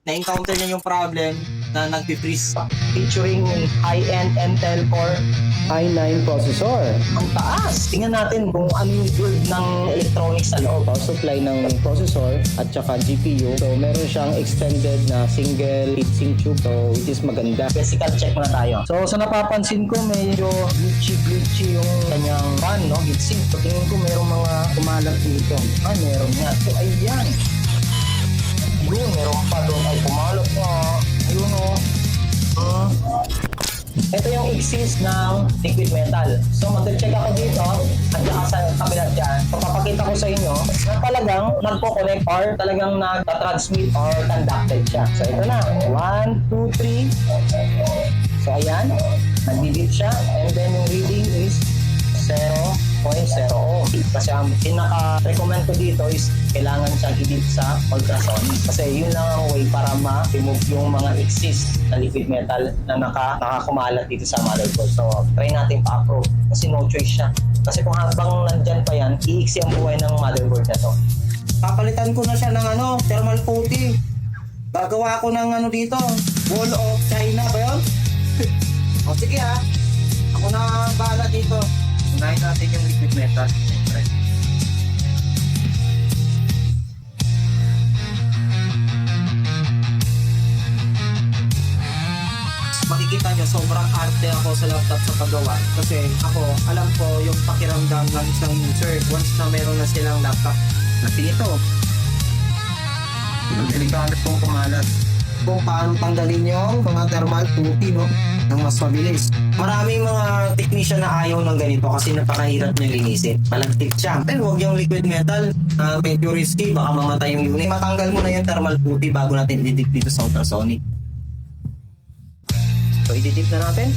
na-encounter niya yung problem na nag-freeze. Featuring high-end Intel Core i9 processor. ang taas. Tingnan natin kung ano yung build ng electronics sa loob. Power supply ng processor at saka GPU. So, meron siyang extended na single heatsink tube. So, which is maganda. Physical check muna tayo. So, sa napapansin ko, medyo glitchy yung kanyang fan, no? Heatsink. So, tingin ko merong mga kumalat dito. Meron nga. So, ayan. Yun, meron pa doon. Ay, kumalat nga. Ayun, oh. Ito yung exist ng liquid metal. So, mag-check ako dito at saka sa kabila dyan. So, papakita ko sa inyo na talagang nagpo-connect or talagang nag-transmit or conducted siya. So, ito na. 1, 2, 3. So, ayan. Nag-beep siya. And then, yung reading is 0.0 ohm. Kasi ang pinaka-recommend ko dito is kailangan siyang i-dip sa ultrasonic. Kasi yun lang ang way para ma-remove yung mga exist na liquid metal na nakakumalat dito sa motherboard. So, try natin pa-approve. Kasi no choice siya. Kasi kung habang nandyan pa yan, iiksi ang buhay ng motherboard na to. Papalitan ko na siya ng thermal putty. Gagawa ko ng dito, wall of China ba yun? O sige ha, ako na bahala dito. Unahin natin yung liquid metal. Makikita nyo, sobrang arte ako sa laptop sa paggawa. Kasi ako, alam ko yung pakiramdam ng isang user once na meron na silang laptop na pinito. Delikado pong kumalat. Kung paano tanggalin yung mga thermal putty, no? Nang mas mabilis. Maraming mga technician na ayaw ng ganito kasi napakahirap niya linisin. Malagtik siya. Pero huwag yung liquid metal. Medyo risky. Baka mamatay yung unit. Matanggal mo na yung thermal putty bago natin i-dip dito sa ultrasonic. So, i-dip na natin.